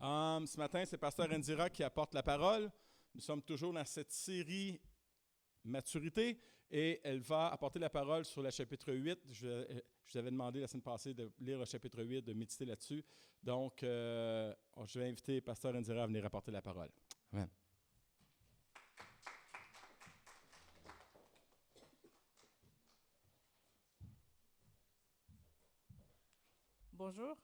Ce matin, c'est Pasteur Indira qui apporte la parole. Nous sommes toujours dans cette série Maturité et elle va apporter la parole sur le chapitre 8. Je vous avais demandé la semaine passée de lire le chapitre 8, de méditer là-dessus. Donc, je vais inviter Pasteur Indira à venir apporter la parole. Amen. Bonjour.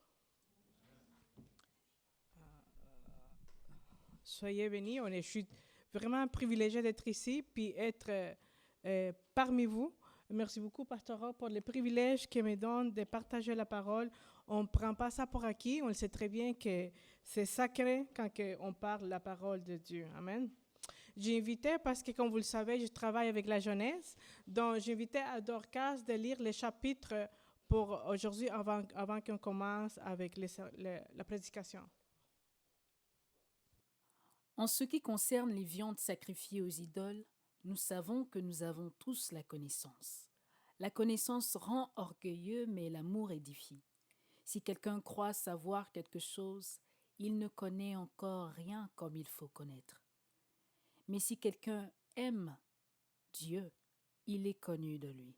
Soyez bénis. Je suis vraiment privilégiée d'être ici puis être parmi vous. Merci beaucoup, Pasteur Rob, pour le privilège qu'il me donne de partager la parole. On ne prend pas ça pour acquis. On le sait très bien que c'est sacré quand on parle la parole de Dieu. Amen. J'ai invité, parce que comme vous le savez, je travaille avec la jeunesse, donc j'ai invité à Dorcas de lire les chapitres pour aujourd'hui avant qu'on commence avec la prédication. En ce qui concerne les viandes sacrifiées aux idoles, nous savons que nous avons tous la connaissance. La connaissance rend orgueilleux, mais l'amour édifie. Si quelqu'un croit savoir quelque chose, il ne connaît encore rien comme il faut connaître. Mais si quelqu'un aime Dieu, il est connu de lui.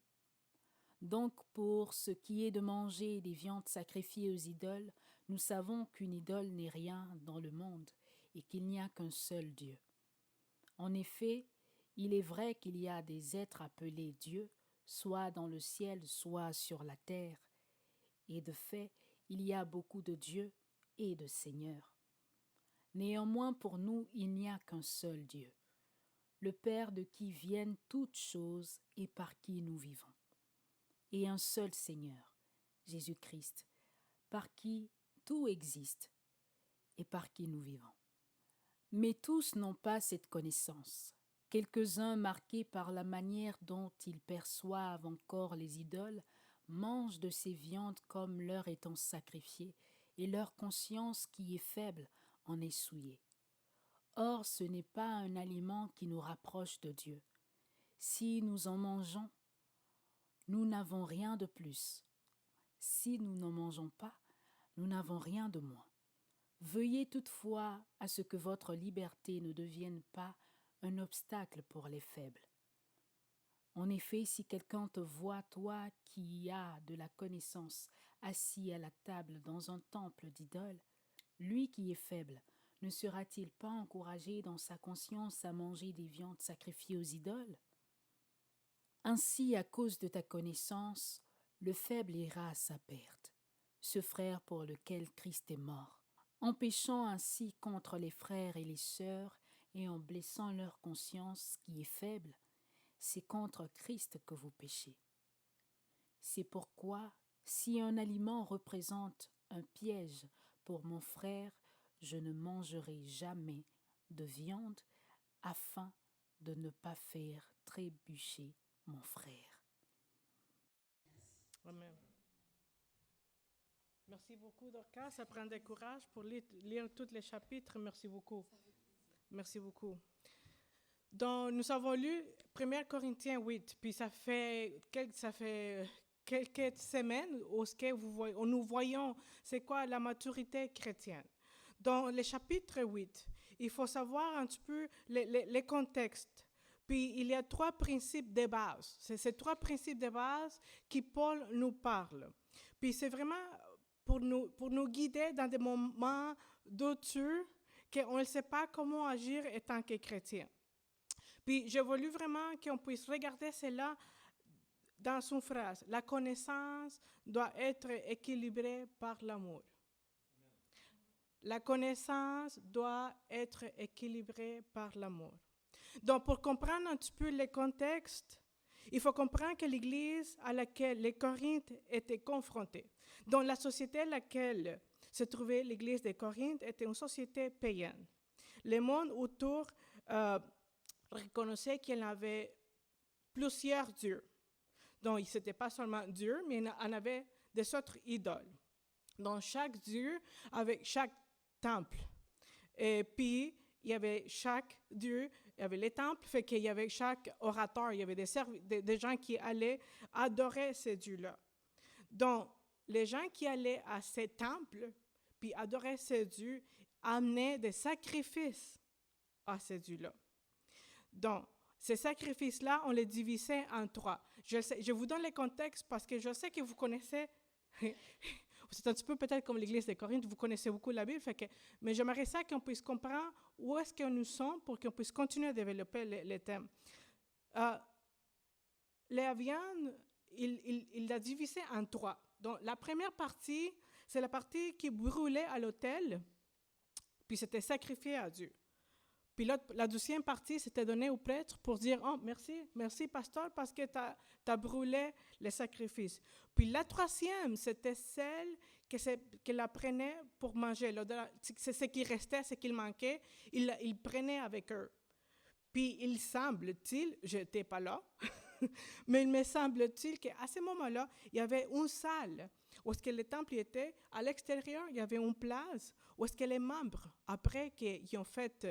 Donc, pour ce qui est de manger des viandes sacrifiées aux idoles, nous savons qu'une idole n'est rien dans le monde et qu'il n'y a qu'un seul Dieu. En effet, il est vrai qu'il y a des êtres appelés Dieu, soit dans le ciel, soit sur la terre. Et de fait, il y a beaucoup de dieux et de seigneurs. Néanmoins, pour nous, il n'y a qu'un seul Dieu, le Père de qui viennent toutes choses et par qui nous vivons. Et un seul Seigneur, Jésus-Christ, par qui tout existe et par qui nous vivons. Mais tous n'ont pas cette connaissance. Quelques-uns, marqués par la manière dont ils perçoivent encore les idoles, mangent de ces viandes comme leur étant sacrifiées, et leur conscience qui est faible en est souillée. Or, ce n'est pas un aliment qui nous rapproche de Dieu. Si nous en mangeons, nous n'avons rien de plus. Si nous n'en mangeons pas, nous n'avons rien de moins. Veuillez toutefois à ce que votre liberté ne devienne pas un obstacle pour les faibles. En effet, si quelqu'un te voit, toi qui as de la connaissance, assis à la table dans un temple d'idoles, lui qui est faible, ne sera-t-il pas encouragé dans sa conscience à manger des viandes sacrifiées aux idoles? Ainsi, à cause de ta connaissance, le faible ira à sa perte, ce frère pour lequel Christ est mort. En péchant ainsi contre les frères et les sœurs et en blessant leur conscience qui est faible, c'est contre Christ que vous péchez. C'est pourquoi, si un aliment représente un piège pour mon frère, je ne mangerai jamais de viande afin de ne pas faire trébucher mon frère. Amen. Merci beaucoup, Dorcas. Ça prend du courage pour lire tous les chapitres. Merci beaucoup. Merci beaucoup. Donc, nous avons lu 1 Corinthiens 8, puis ça fait quelques semaines où nous voyons c'est quoi la maturité chrétienne. Dans le chapitre 8, il faut savoir un petit peu les contextes. Puis, il y a 3 principes de base. C'est ces 3 principes de base qui Paul nous parle. Puis, c'est vraiment pour nous guider dans des moments d'autres qu'on ne sait pas comment agir en tant que chrétien. Puis, j'ai voulu vraiment qu'on puisse regarder cela dans son phrase. La connaissance doit être équilibrée par l'amour. La connaissance doit être équilibrée par l'amour. Donc, pour comprendre un petit peu le contexte, il faut comprendre que l'Église à laquelle les Corinthes étaient confrontés, dans la société à laquelle se trouvait l'Église de Corinthe, était une société païenne. Le monde autour reconnaissait qu'il y avait plusieurs dieux. Donc, ce n'était pas seulement Dieu, mais il y en avait des autres idoles. Donc, chaque dieu avec chaque temple. Et puis, il y avait chaque dieu, il y avait les temples, fait qu'il y avait chaque orateur, il y avait des gens qui allaient adorer ces dieux-là. Donc, les gens qui allaient à ces temples, puis adoraient ces dieux, amenaient des sacrifices à ces dieux-là. Donc, ces sacrifices-là, on les divisait en 3. Je vous donne les contextes parce que je sais que vous connaissez, c'est un petit peu peut-être comme l'Église de Corinthe, vous connaissez beaucoup la Bible, mais j'aimerais ça qu'on puisse comprendre où est-ce que nous sommes pour qu'on puisse continuer à développer les thèmes. La viande, il l'a divisé en 3. Donc, la première partie, c'est la partie qui brûlait à l'autel, puis c'était sacrifié à Dieu. Puis la deuxième partie, c'était donné au prêtre pour dire « Oh, merci, pasteur, parce que tu as brûlé les sacrifices. » Puis la troisième, c'était celle qu'elle prenait pour manger. C'est ce qui restait, ce qu'il manquait, il prenait avec eux. Puis il semble-t-il, je n'étais pas là, mais il me semble-t-il qu'à ce moment-là, il y avait une salle où est-ce que le temple était. À l'extérieur, il y avait une place où est-ce que les membres, après qu'ils ont fait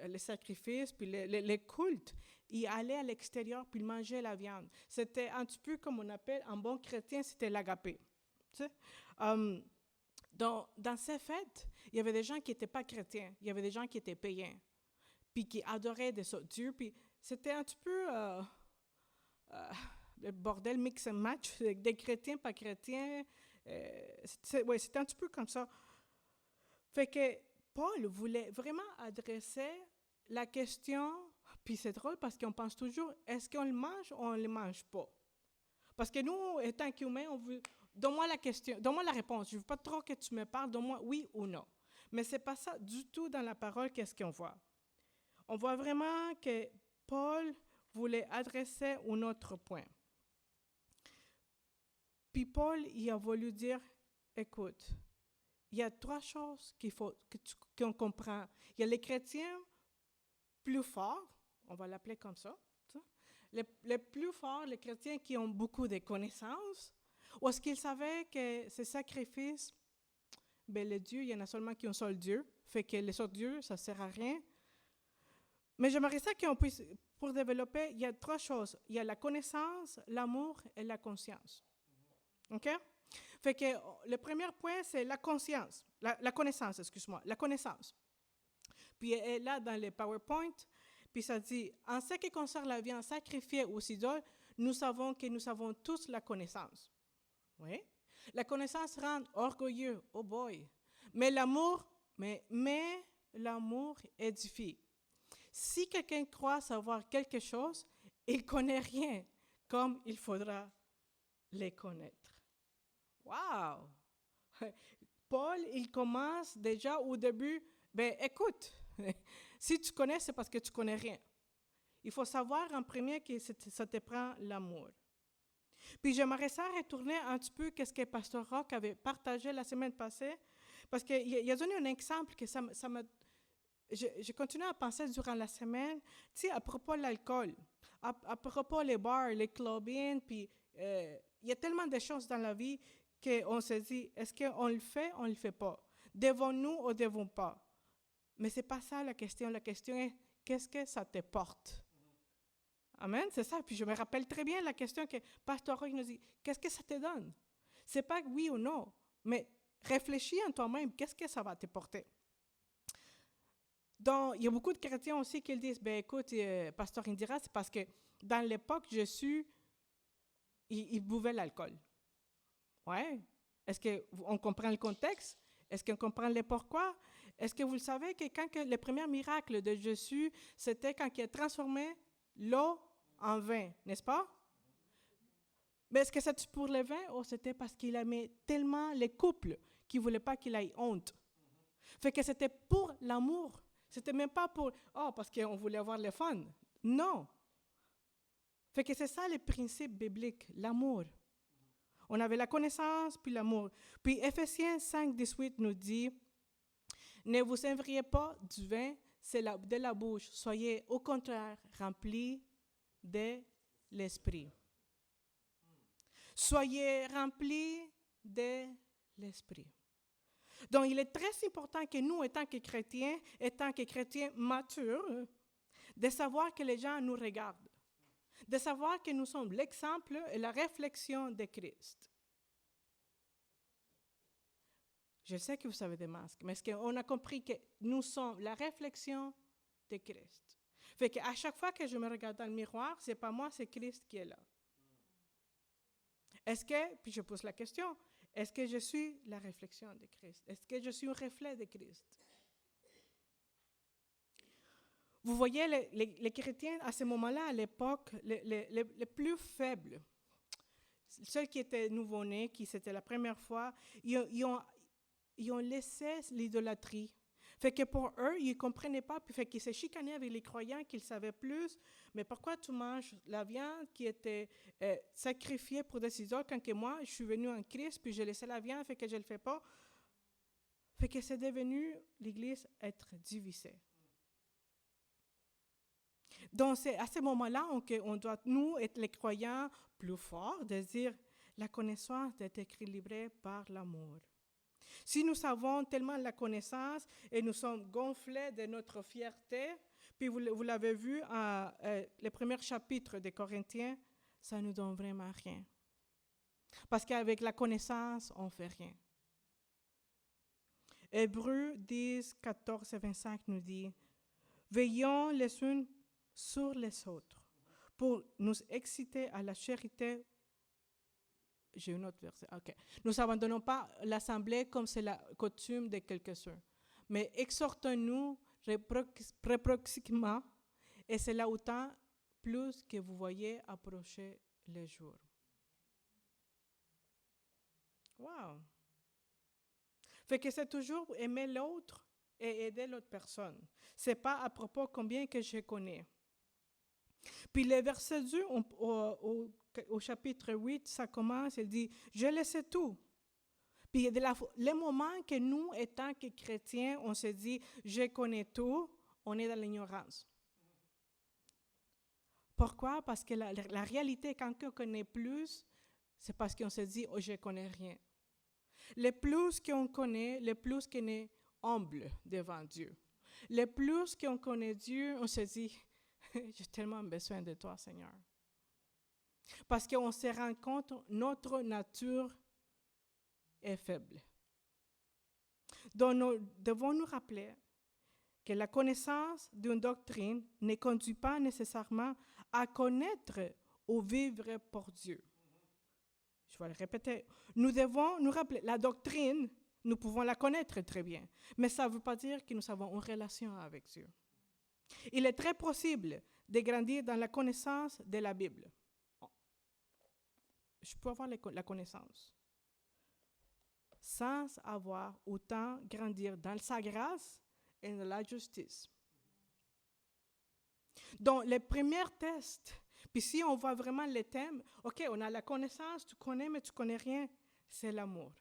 les sacrifices, puis les cultes, ils allaient à l'extérieur puis ils mangeaient la viande. C'était un petit peu comme on appelle, en bon chrétien, c'était l'agapé. Tu sais? Dans ces fêtes, il y avait des gens qui n'étaient pas chrétiens, il y avait des gens qui étaient païens, puis qui adoraient des autres dieux, puis c'était un petit peu le bordel mix and match, des chrétiens, pas chrétiens. C'était un petit peu comme ça. Fait que Paul voulait vraiment adresser la question, puis c'est drôle parce qu'on pense toujours, est-ce qu'on le mange ou on ne le mange pas? Parce que nous, étant qu'humains, on veut, donne-moi la réponse. Je ne veux pas trop que tu me parles, donne-moi oui ou non. Mais ce n'est pas ça du tout dans la parole, qu'est-ce qu'on voit. On voit vraiment que Paul voulait adresser un autre point. Puis Paul, il a voulu dire, écoute, il y a 3 choses qu'on comprend. Il y a les chrétiens plus forts, on va l'appeler comme ça, les plus forts, les chrétiens qui ont beaucoup de connaissances, ou est-ce qu'ils savaient que ces sacrifices, le Dieu, il y en a seulement qui ont un seul Dieu, fait que les autres dieux, ça ne sert à rien. Mais j'aimerais ça qu'on puisse, pour développer, il y a 3 choses. Il y a la connaissance, l'amour et la conscience. OK? Fait que le premier point, c'est la conscience, la connaissance, excuse-moi, la connaissance. Puis là, dans le PowerPoint, puis ça dit, en ce qui concerne la viande sacrifiée aux idoles, nous savons que nous avons tous la connaissance. Oui? La connaissance rend orgueilleux, oh boy. Mais l'amour édifie. Si quelqu'un croit savoir quelque chose, il ne connaît rien, comme il faudra les connaître. Wow! Paul, il commence déjà au début, écoute, si tu connais, c'est parce que tu connais rien. Il faut savoir en premier que ça te prend l'amour. Puis j'aimerais ça retourner un petit peu ce que Pasteur Rock avait partagé la semaine passée, parce qu'il a donné un exemple que ça m'a... Je continue à penser durant la semaine, tu sais, à propos de l'alcool, à propos des bars, les clubbing, puis il y a tellement de choses dans la vie qu'on se dit, est-ce qu'on le fait ou on ne le fait pas? Devons-nous ou devons pas? Mais ce n'est pas ça la question. La question est, qu'est-ce que ça te porte? Amen, c'est ça. Puis je me rappelle très bien la question que Pasteur Roy nous dit, qu'est-ce que ça te donne? Ce n'est pas oui ou non, mais réfléchis en toi-même, qu'est-ce que ça va te porter? Donc, il y a beaucoup de chrétiens aussi qui disent, écoute, Pasteur Indira, c'est parce que dans l'époque Jésus, il buvait l'alcool. Ouais. Est-ce qu'on comprend le contexte? Est-ce qu'on comprend le pourquoi? Est-ce que vous le savez que le premier miracle de Jésus, c'était quand il a transformé l'eau en vin, n'est-ce pas? Mais est-ce que c'était pour le vin ou c'était parce qu'il aimait tellement les couples qu'il ne voulait pas qu'il ait honte? Fait que c'était pour l'amour. C'était même pas pour, parce qu'on voulait avoir le fun. Non. Fait que c'est ça le principe biblique, l'amour. On avait la connaissance, puis l'amour. Puis Éphésiens 5, 18 nous dit, ne vous enviez pas du vin, c'est de la bouche. Soyez au contraire remplis de l'esprit. Soyez remplis de l'esprit. Donc, il est très important que nous, étant que chrétiens matures, de savoir que les gens nous regardent, de savoir que nous sommes l'exemple et la réflexion de Christ. Je sais que vous avez des masques, mais est-ce qu'on a compris que nous sommes la réflexion de Christ? Fait qu'à chaque fois que je me regarde dans le miroir, c'est pas moi, c'est Christ qui est là. Est-ce que, puis je pose la question, est-ce que je suis la réflexion de Christ? Est-ce que je suis un reflet de Christ? Vous voyez, les chrétiens, à ce moment-là, à l'époque, les plus faibles, ceux qui étaient nouveau-nés, qui c'était la première fois, ils ont laissé l'idolâtrie. Fait que pour eux, ils ne comprenaient pas, puis fait qu'ils se chicanaient avec les croyants, qu'ils savaient plus. Mais pourquoi tu manges la viande qui était sacrifiée pour des idoles quand que moi, je suis venue en Christ, puis j'ai laissé la viande, fait que je ne le fais pas. Fait que c'est devenu, l'Église, être divisée. Donc, c'est à ce moment-là qu'on doit, nous, être les croyants plus forts, de dire la connaissance est équilibrée par l'amour. Si nous avons tellement la connaissance et nous sommes gonflés de notre fierté, puis vous l'avez vu dans le premier chapitre des Corinthiens, ça ne nous donne vraiment rien. Parce qu'avec la connaissance, on ne fait rien. Hébreux 10, 14 et 25 nous dit « Veillons les uns sur les autres pour nous exciter à la charité. » J'ai une autre verset. OK. Nous n'abandonnons pas l'assemblée comme c'est la coutume de quelques-uns, mais exhortons-nous réciproquement, et c'est là autant plus que vous voyez approcher les jours. Wow! Fait que c'est toujours aimer l'autre et aider l'autre personne. Ce n'est pas à propos combien que je connais. Puis le verset 2, au chapitre 8, ça commence, il dit « Je le sais tout ». Puis le moment que nous, étant que chrétiens, on se dit « Je connais tout », on est dans l'ignorance. Pourquoi? Parce que la réalité, quand on connaît plus, c'est parce qu'on se dit oh, « Je ne connais rien ». Le plus qu'on connaît, le plus qu'on est humble devant Dieu. Le plus qu'on connaît Dieu, on se dit j'ai tellement besoin de toi, Seigneur. Parce qu'on se rend compte que notre nature est faible. Donc, nous devons nous rappeler que la connaissance d'une doctrine ne conduit pas nécessairement à connaître ou vivre pour Dieu. Je vais le répéter. Nous devons nous rappeler, la doctrine, nous pouvons la connaître très bien, mais ça ne veut pas dire que nous avons une relation avec Dieu. Il est très possible de grandir dans la connaissance de la Bible. Je peux avoir la connaissance sans avoir autant grandir dans sa grâce et dans la justice. Donc, les premiers tests, puis si on voit vraiment les thèmes, OK, on a la connaissance, tu connais, mais tu ne connais rien, c'est l'amour.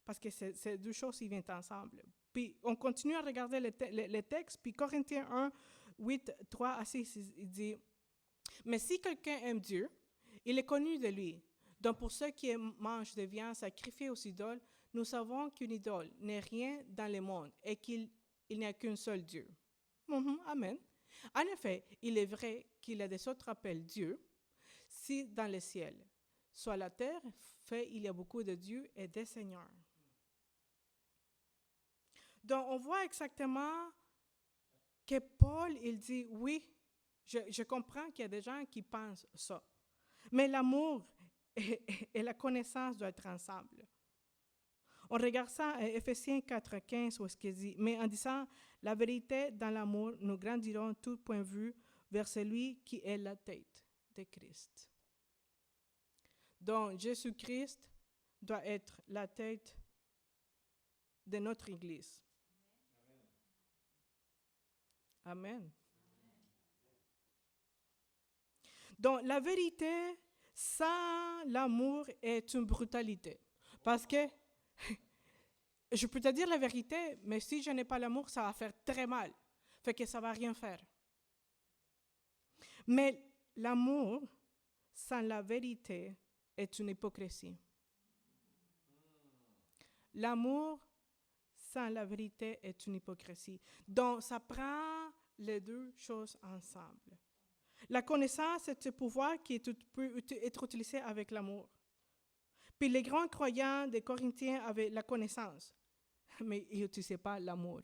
Parce que c'est deux choses qui viennent ensemble. Puis on continue à regarder les textes, puis Corinthiens 1, 8, 3 à 6, il dit « Mais si quelqu'un aime Dieu, il est connu de lui. Donc pour ceux qui mangent de viande sacrifiée aux idoles, nous savons qu'une idole n'est rien dans le monde et qu'il n'y a qu'un seul Dieu. » Amen. En effet, il est vrai qu'il y a des autres appels Dieu, si dans le ciel, soit la terre, fait il y a beaucoup de dieux et des seigneurs. Donc, on voit exactement que Paul, il dit, oui, je comprends qu'il y a des gens qui pensent ça. Mais l'amour et la connaissance doivent être ensemble. On regarde ça à Éphésiens 4, 15, où il dit, mais en disant la vérité dans l'amour, nous grandirons tout point de vue vers celui qui est la tête de Christ. Donc, Jésus-Christ doit être la tête de notre Église. Amen. Donc, la vérité sans l'amour est une brutalité. Parce que, je peux te dire la vérité, mais si je n'ai pas l'amour, ça va faire très mal. Fait que ça ne va rien faire. Mais l'amour sans la vérité est une hypocrisie. L'amour sans la vérité est une hypocrisie. Donc, ça prend les deux choses ensemble. La connaissance est ce pouvoir qui peut être utilisé avec l'amour. Puis les grands croyants des Corinthiens avaient la connaissance, mais ils n'utilisaient pas l'amour.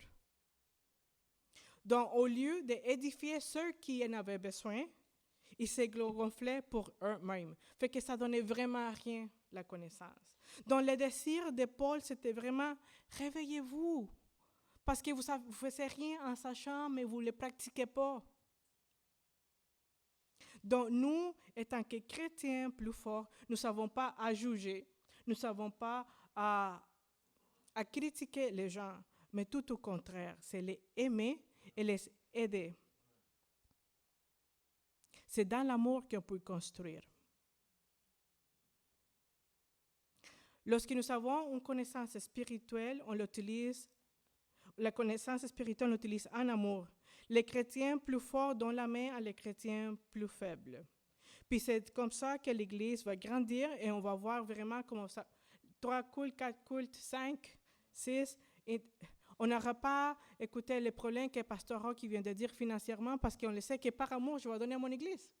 Donc, au lieu d'édifier ceux qui en avaient besoin, ils se gonflaient pour eux-mêmes. Fait que ça donnait vraiment rien, la connaissance. Donc, le désir de Paul, c'était vraiment « réveillez-vous ». Parce que vous ne faisiez rien en sachant, mais vous ne le pratiquez pas. Donc, nous, étant que chrétiens plus forts, nous ne savons pas à juger, nous ne savons pas à critiquer les gens, mais tout au contraire, c'est les aimer et les aider. C'est dans l'amour qu'on peut construire. Lorsque nous avons une connaissance spirituelle, on l'utilise. La connaissance spirituelle, on l'utilise en amour. Les chrétiens plus forts donnent la main à les chrétiens plus faibles. Puis c'est comme ça que l'Église va grandir et on va voir vraiment comment ça. 3 cultes, 4 cultes, 5, 6. On n'aura pas écouté les problèmes que Pasteur Rock vient de dire financièrement parce qu'on le sait que par amour, je vais donner à mon Église.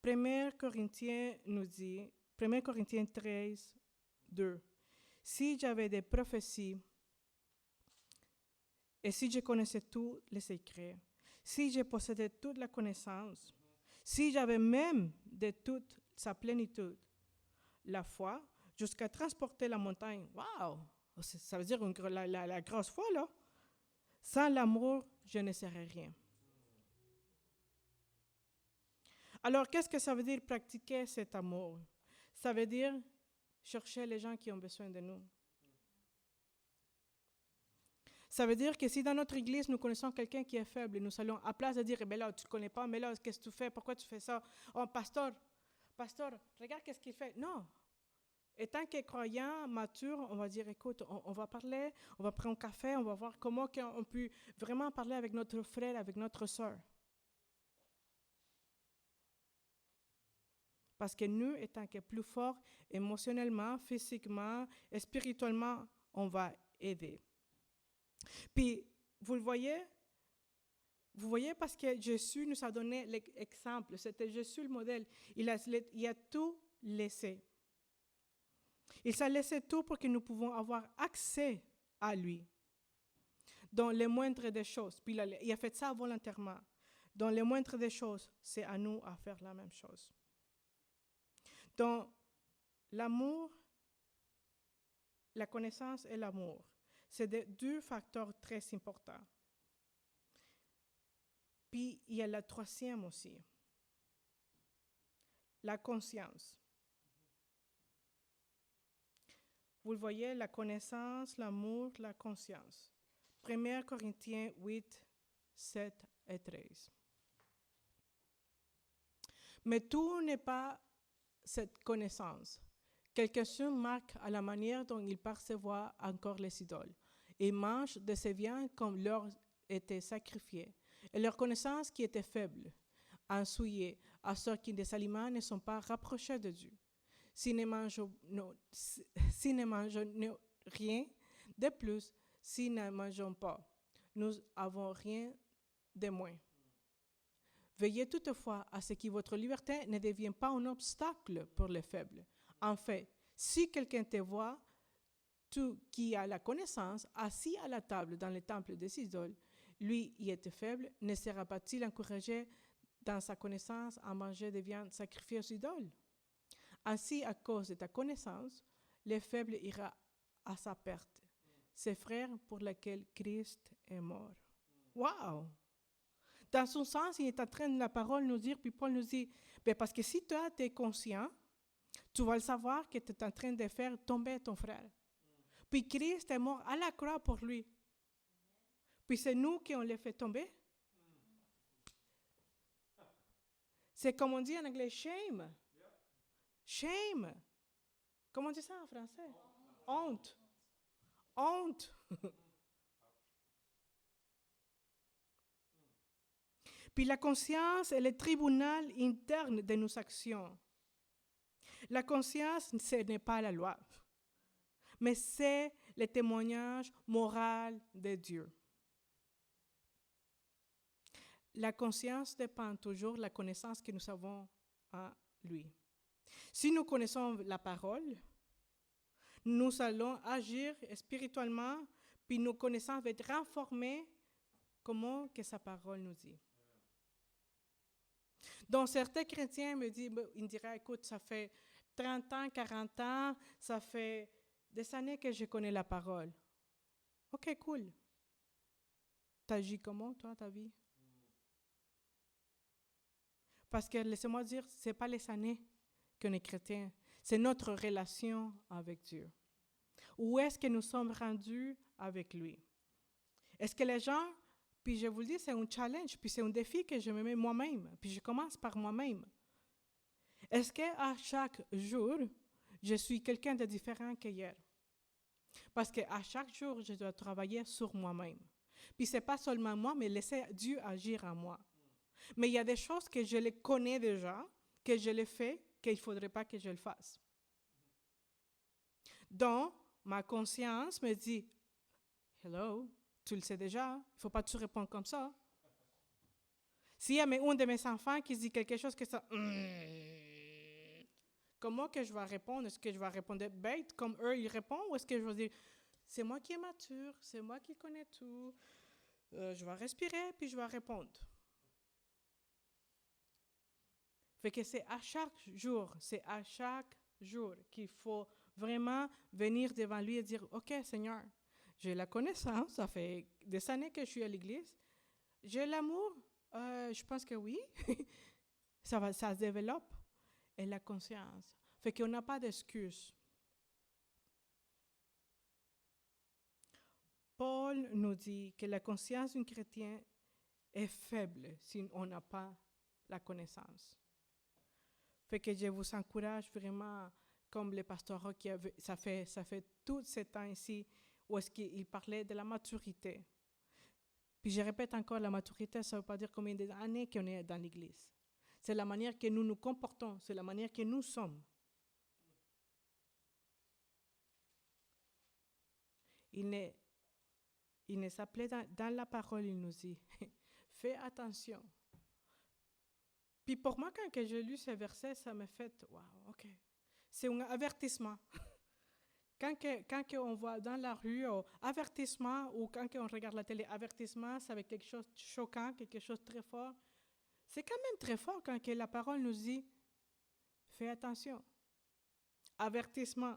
1 Corinthiens nous dit, 1 Corinthiens 13, 2. Si j'avais des prophéties et si je connaissais tous les secrets, si je possédais toute la connaissance, si j'avais même de toute sa plénitude, la foi, jusqu'à transporter la montagne. Wow! Ça veut dire la grosse foi, là. Sans l'amour, je ne serais rien. Alors, qu'est-ce que ça veut dire pratiquer cet amour? Ça veut dire chercher les gens qui ont besoin de nous. Ça veut dire que si dans notre église, nous connaissons quelqu'un qui est faible, nous allons, à place de dire, ben là, tu ne connais pas, mais là, qu'est-ce que tu fais? Pourquoi tu fais ça? Oh, pasteur, regarde qu'est-ce qu'il fait. Non. Étant que croyant, mature, on va dire, écoute, on va parler, on va prendre un café, on va voir comment on peut vraiment parler avec notre frère, avec notre soeur. Parce que nous, étant que plus forts émotionnellement, physiquement et spirituellement, on va aider. Puis, vous voyez parce que Jésus nous a donné l'exemple. C'était Jésus le modèle. Il a tout laissé. Il s'est laissé tout pour que nous pouvons avoir accès à lui. Dans les moindres des choses. Puis il a fait ça volontairement. Dans les moindres des choses, c'est à nous à faire la même chose. Donc, l'amour, la connaissance et l'amour, c'est deux facteurs très importants. Puis, il y a le troisième aussi, la conscience. Vous le voyez, la connaissance, l'amour, la conscience. 1 Corinthiens 8, 7 et 13. Mais tout n'est pas cette connaissance. Quelques-uns marquent à la manière dont ils percevaient encore les idoles. Ils mangent de ces viandes comme leur était sacrifié. Et leur connaissance qui était faible, ensouillée, à ceux qui des aliments ne sont pas rapprochés de Dieu. S'ils ne mangent rien de plus, s'ils ne mangent pas, nous n'avons rien de moins. Veillez toutefois à ce que votre liberté ne devienne pas un obstacle pour les faibles. En fait, si quelqu'un te voit, tout qui a la connaissance, assis à la table dans le temple des idoles, lui y était faible, ne sera pas-il encouragé dans sa connaissance à manger des viandes sacrifiées aux idoles? Ainsi, à cause de ta connaissance, le faible ira à sa perte. Ses frères pour lesquels Christ est mort. Wow! Dans son sens, il est en train de la parole nous dire, puis Paul nous dit, ben parce que si toi, tu es conscient, tu vas le savoir que tu es en train de faire tomber ton frère. Puis Christ est mort à la croix pour lui. Puis c'est nous qui on l'a fait tomber. C'est comme on dit en anglais, shame. Shame. Comment on dit ça en français? Honte. Honte. Puis la conscience est le tribunal interne de nos actions. La conscience, ce n'est pas la loi, mais c'est le témoignage moral de Dieu. La conscience dépend toujours de la connaissance que nous avons en lui. Si nous connaissons la parole, nous allons agir spirituellement, puis nos connaissances vont être renforcées comment que sa parole nous dit. Donc, certains chrétiens me disent, ils me diraient, écoute, ça fait 30 ans, 40 ans, ça fait des années que je connais la parole. OK, cool. T'agis comment, toi, ta vie? Parce que, laissez-moi dire, ce n'est pas les années qu'on est chrétien, c'est notre relation avec Dieu. Où est-ce que nous sommes rendus avec lui? Est-ce que les gens, puis je vous le dis, c'est un challenge, puis c'est un défi que je me mets moi-même, puis je commence par moi-même. Est-ce qu'à chaque jour, je suis quelqu'un de différent qu'hier? Parce qu'à chaque jour, je dois travailler sur moi-même. Puis ce n'est pas seulement moi, mais laisser Dieu agir en moi. Mais il y a des choses que je les connais déjà, que je les fais, qu'il ne faudrait pas que je le fasse. Donc, ma conscience me dit, « Hello, tu le sais déjà, il ne faut pas te répondre comme ça. » S'il y a un de mes enfants qui dit quelque chose que ça... comment que je vais répondre? Est-ce que je vais répondre bête comme eux, ils répondent? Ou est-ce que je vais dire, c'est moi qui est mature, c'est moi qui connais tout. Je vais respirer, puis je vais répondre. Fait que c'est à chaque jour qu'il faut vraiment venir devant lui et dire, OK, Seigneur, j'ai la connaissance, ça fait des années que je suis à l'église. J'ai l'amour, je pense que oui. ça se développe. Et la conscience. Fait qu'on n'a pas d'excuses. Paul nous dit que la conscience d'un chrétien est faible si on n'a pas la connaissance. Fait que je vous encourage vraiment, comme le pasteur Rock, ça fait tout ce temps ici, où est-ce qu'il parlait de la maturité. Puis je répète encore, la maturité, ça ne veut pas dire combien d'années qu'on est dans l'Église. C'est la manière que nous nous comportons, c'est la manière que nous sommes. Il ne s'appelait dans la parole, il nous dit, fais attention. Puis pour moi, quand j'ai lu ce verset, ça m'a fait, wow, OK. C'est un avertissement. Quand on voit dans la rue, avertissement, ou quand on regarde la télé, avertissement, c'est avec quelque chose de choquant, quelque chose de très fort. C'est quand même très fort quand la parole nous dit, fais attention. Avertissement.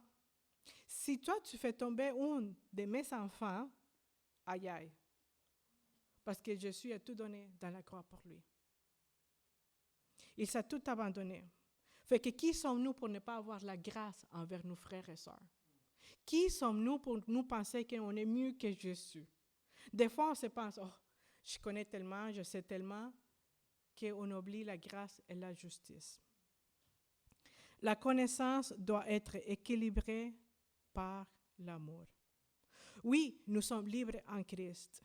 Si toi, tu fais tomber un de mes enfants, aïe aïe, parce que Jésus a tout donné dans la croix pour lui. Il s'est tout abandonné. Fait que qui sommes-nous pour ne pas avoir la grâce envers nos frères et sœurs? Qui sommes-nous pour nous penser qu'on est mieux que Jésus? Des fois, on se pense, oh, je connais tellement, je sais tellement, qu'on oublie la grâce et la justice. La connaissance doit être équilibrée par l'amour. Oui, nous sommes libres en Christ.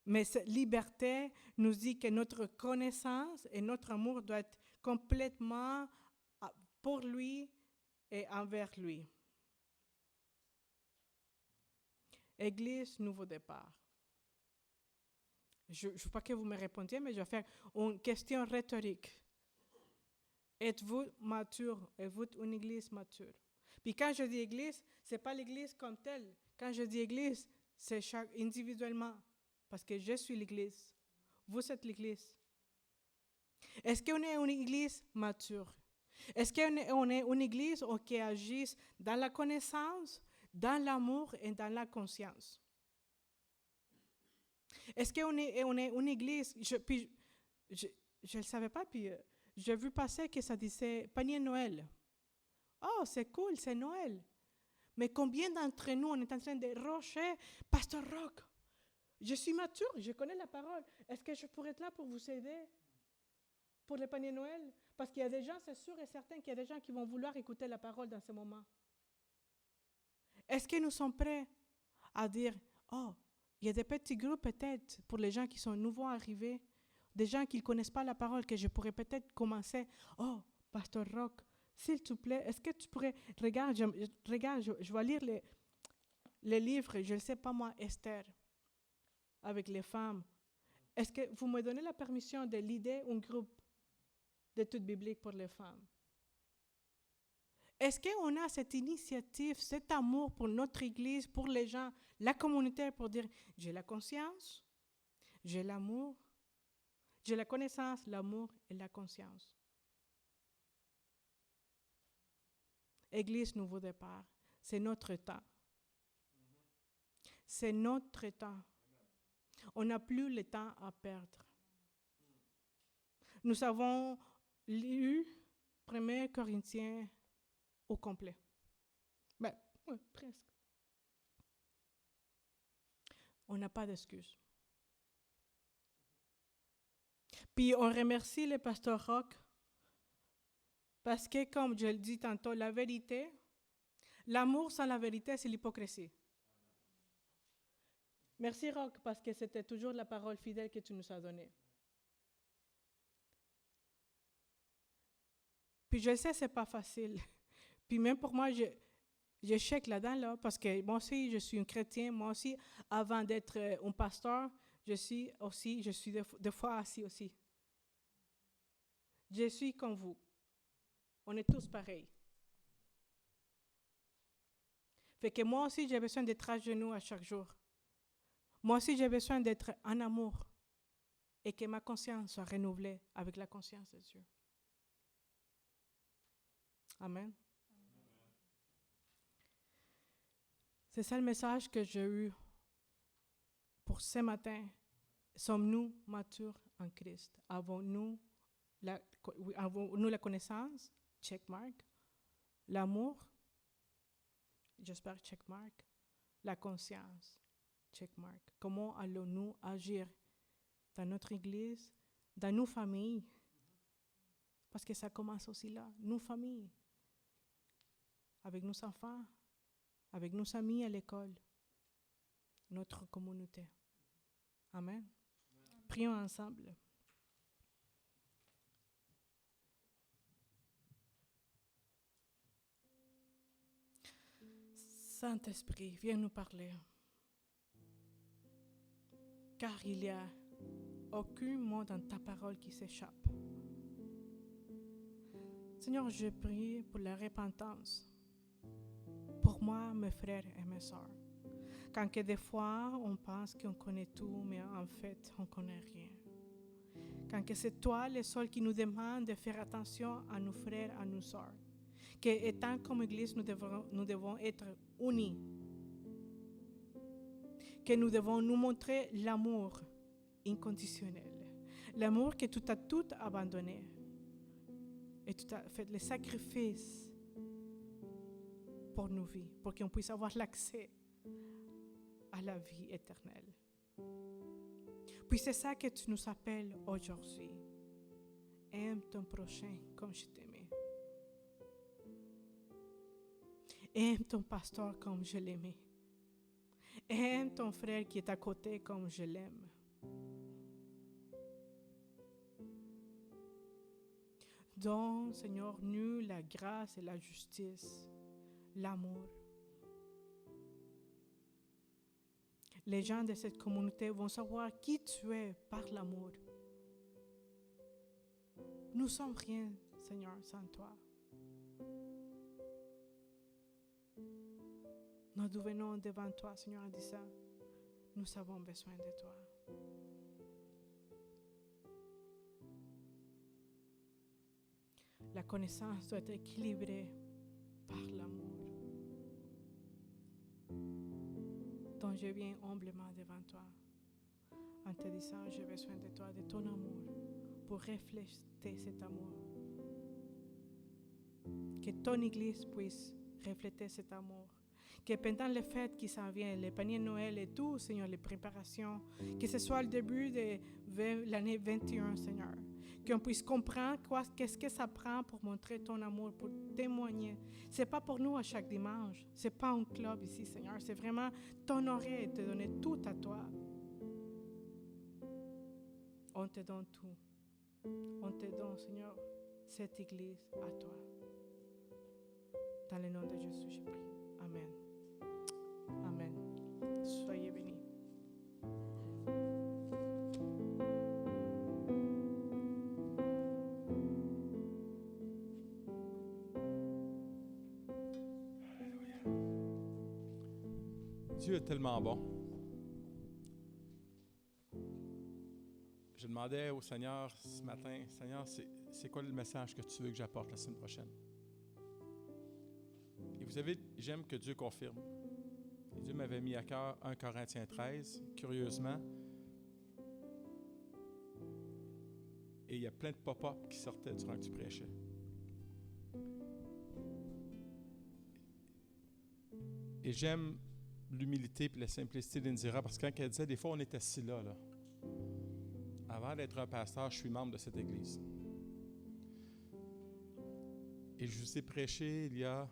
Mais cette liberté nous dit que notre connaissance et notre amour doivent être complètement pour lui et envers lui. Église, nouveau départ. Je ne veux pas que vous me répondiez, mais je vais faire une question rhétorique. Êtes-vous mature? Êtes-vous une église mature? Puis quand je dis église, ce n'est pas l'église comme telle. Quand je dis église, c'est individuellement. Parce que je suis l'église. Vous êtes l'église. Est-ce qu'on est une église mature? Est-ce qu'on est une église qui agit dans la connaissance, dans l'amour et dans la conscience? Est-ce qu'on est une église? Je ne le savais pas, puis j'ai vu passer que ça disait panier Noël. Oh, c'est cool, c'est Noël. Mais combien d'entre nous, on est en train de rocher, Pasteur Rock, je suis mature, je connais la parole. Est-ce que je pourrais être là pour vous aider pour le panier Noël? Parce qu'il y a des gens, c'est sûr et certain qu'il y a des gens qui vont vouloir écouter la parole dans ce moment. Est-ce que nous sommes prêts à dire, oh, il y a des petits groupes peut-être pour les gens qui sont nouveaux arrivés, des gens qui ne connaissent pas la parole, que je pourrais peut-être commencer, oh, Pasteur Rock, s'il te plaît, est-ce que tu pourrais, regarde, je vais lire les livres, je ne sais pas moi, Esther, avec les femmes. Est-ce que vous me donnez la permission de l'idée un groupe? d'études bibliques pour les femmes. Est-ce qu'on a cette initiative, cet amour pour notre Église, pour les gens, la communauté, pour dire, j'ai la conscience, j'ai l'amour, j'ai la connaissance, l'amour et la conscience. Église Nouveau Départ, c'est notre temps. C'est notre temps. On n'a plus le temps à perdre. Nous avons lu 1 Corinthiens au complet. Ben, oui, presque. On n'a pas d'excuses. Puis on remercie le pasteur Roch parce que, comme je le dis tantôt, la vérité, l'amour sans la vérité, c'est l'hypocrisie. Merci Roch parce que c'était toujours la parole fidèle que tu nous as donnée. Puis je sais, c'est pas facile. Puis même pour moi, je check là-dedans, là, parce que moi aussi, je suis un chrétien. Moi aussi, avant d'être un pasteur, je suis des fois assis aussi. Je suis comme vous. On est tous pareils. Fait que moi aussi, j'ai besoin d'être à genoux à chaque jour. Moi aussi, j'ai besoin d'être en amour et que ma conscience soit renouvelée avec la conscience de Dieu. Amen. C'est ça le message que j'ai eu pour ce matin. Sommes-nous matures en Christ? Avons-nous la connaissance? Check mark. L'amour? J'espère check mark. La conscience? Check mark. Comment allons-nous agir dans notre Église, dans nos familles? Parce que ça commence aussi là, nos familles, avec nos enfants, avec nos amis à l'école, notre communauté. Amen. Prions ensemble. Saint-Esprit, viens nous parler. Car il n'y a aucun mot dans ta parole qui s'échappe. Seigneur, je prie pour la repentance. Pour moi, mes frères et mes sœurs. Quand que des fois, on pense qu'on connaît tout, mais en fait, on ne connaît rien. Quand que c'est toi, le seul qui nous demande de faire attention à nos frères, à nos sœurs. Que étant comme Église, nous devons être unis. Que nous devons nous montrer l'amour inconditionnel. L'amour que tu as tout abandonné. Et tu as fait le sacrifice pour nos vies, pour qu'on puisse avoir l'accès à la vie éternelle. Puis c'est ça que tu nous appelles aujourd'hui. Aime ton prochain comme je t'aimais. Aime ton pasteur comme je l'aimais. Aime ton frère qui est à côté comme je l'aime. Donne, Seigneur, nous la grâce et la justice, l'amour. Les gens de cette communauté vont savoir qui tu es par l'amour. Nous ne sommes rien, Seigneur, sans toi. Nous venons devant toi, Seigneur, en disant, nous avons besoin de toi. La connaissance doit être équilibrée par l'amour. Donc je viens humblement devant toi en te disant, j'ai besoin de toi, de ton amour, pour refléter cet amour. Que ton Église puisse refléter cet amour. Que pendant les fêtes qui s'en viennent, les paniers de Noël et tout, Seigneur, les préparations, que ce soit le début de l'année 21, Seigneur, qu'on puisse comprendre qu'est-ce que ça prend pour montrer ton amour, pour témoigner. Ce n'est pas pour nous à chaque dimanche, ce n'est pas un club ici, Seigneur, c'est vraiment t'honorer et te donner tout à toi. On te donne tout. On te donne, Seigneur, cette Église à toi. Dans le nom de Jésus, je prie. Amen. Amen. Soyez bénis. Dieu est tellement bon. Je demandais au Seigneur ce matin, Seigneur, c'est quoi le message que tu veux que j'apporte la semaine prochaine? Et vous savez, j'aime que Dieu confirme. Et Dieu m'avait mis à cœur 1 Corinthiens 13, curieusement. Et il y a plein de pop-up qui sortaient durant que tu prêchais. Et j'aime l'humilité et la simplicité d'Indira, parce que quand elle disait, des fois on est assis là. Avant d'être un pasteur, je suis membre de cette église. Et je vous ai prêché il y a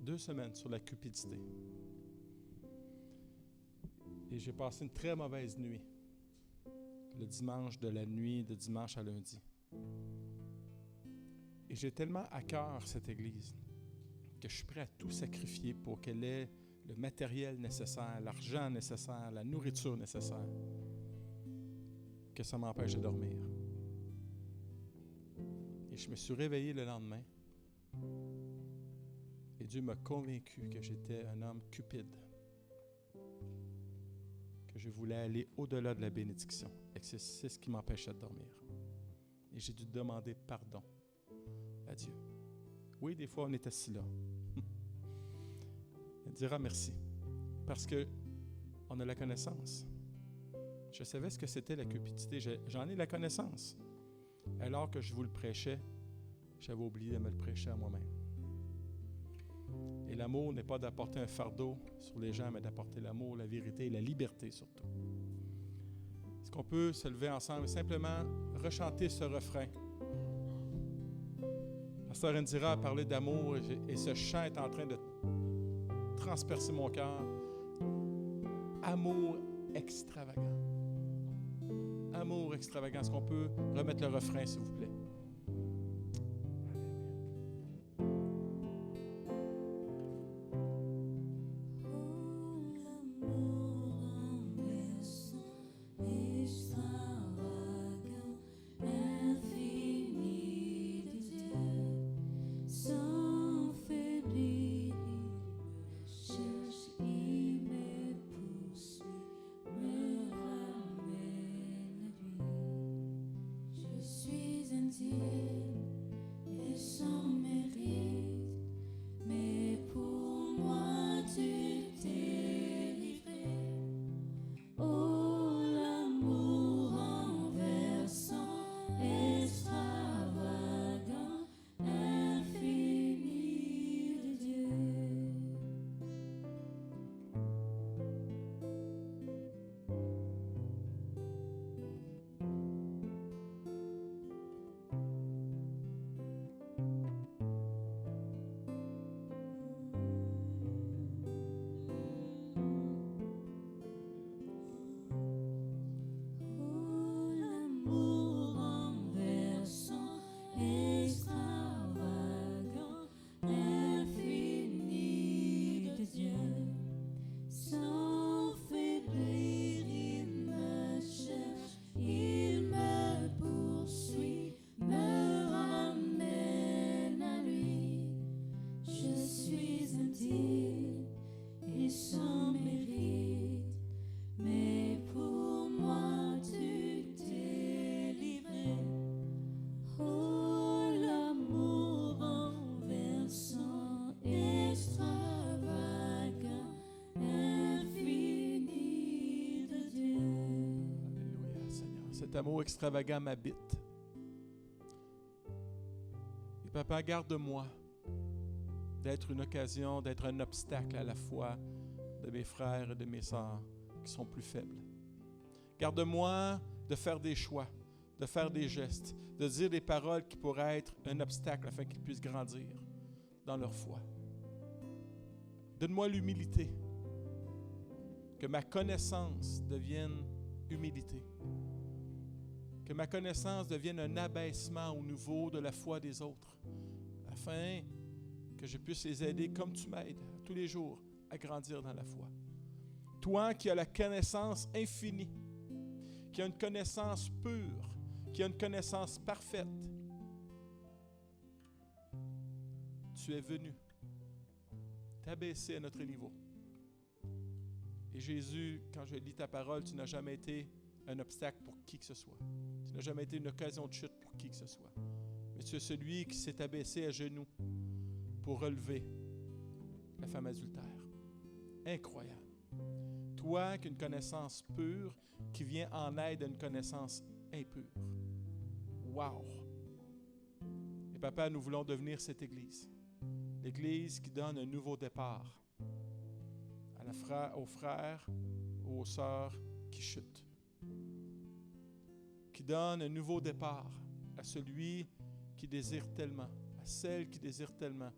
2 semaines sur la cupidité. Et j'ai passé une très mauvaise nuit, le dimanche de la nuit, de dimanche à lundi. Et j'ai tellement à cœur cette église que je suis prêt à tout sacrifier pour qu'elle ait le matériel nécessaire, l'argent nécessaire, la nourriture nécessaire, que ça m'empêche de dormir. Et je me suis réveillé le lendemain et Dieu m'a convaincu que j'étais un homme cupide, que je voulais aller au-delà de la bénédiction et que c'est ce qui m'empêchait de dormir. Et j'ai dû demander pardon à Dieu. Oui, des fois on est assis là. Il dira merci parce qu'on a la connaissance. Je savais ce que c'était la cupidité. J'en ai la connaissance. Alors que je vous le prêchais, j'avais oublié de me le prêcher à moi-même. Et l'amour n'est pas d'apporter un fardeau sur les gens, mais d'apporter l'amour, la vérité et la liberté surtout. Est-ce qu'on peut se lever ensemble et simplement rechanter ce refrain? Pasteur Indira a parlé d'amour et ce chant est en train de transpercer mon cœur. Amour extravagant. Amour extravagant. Est-ce qu'on peut remettre le refrain, s'il vous plaît? Cet amour extravagant m'habite. Et Papa, garde-moi d'être une occasion, d'être un obstacle à la foi de mes frères et de mes sœurs qui sont plus faibles. Garde-moi de faire des choix, de faire des gestes, de dire des paroles qui pourraient être un obstacle afin qu'ils puissent grandir dans leur foi. Donne-moi l'humilité, que ma connaissance devienne humilité. Que ma connaissance devienne un abaissement au niveau de la foi des autres, afin que je puisse les aider comme tu m'aides tous les jours à grandir dans la foi. Toi qui as la connaissance infinie, qui as une connaissance pure, qui as une connaissance parfaite, tu es venu t'abaisser à notre niveau Et Jésus, quand je lis ta parole, tu n'as jamais été un obstacle pour qui que ce soit. Tu n'as jamais été une occasion de chute pour qui que ce soit. Mais tu es celui qui s'est abaissé à genoux pour relever la femme adultère. Incroyable. Toi qui as une connaissance pure, qui vient en aide à une connaissance impure. Wow! Et papa, nous voulons devenir cette Église. L'Église qui donne un nouveau départ aux frères, aux sœurs qui chutent. Qui donne un nouveau départ à celui qui désire tellement, à celle qui désire tellement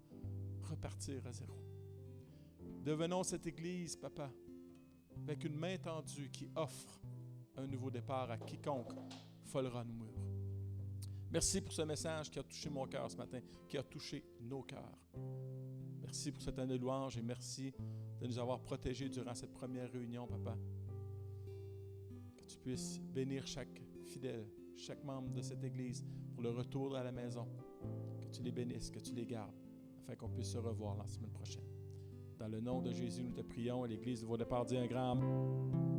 repartir à zéro. Devenons cette Église, papa, avec une main tendue qui offre un nouveau départ à quiconque frôlera nos murs. Merci pour ce message qui a touché mon cœur ce matin, qui a touché nos cœurs. Merci pour cette année de louange et merci de nous avoir protégés durant cette première réunion, papa. Que tu puisses bénir chaque fidèle, chaque membre de cette Église pour le retour à la maison. Que tu les bénisses, que tu les gardes, afin qu'on puisse se revoir la semaine prochaine. Dans le nom de Jésus, nous te prions et l'Église de Vaudépart dit un grand amen.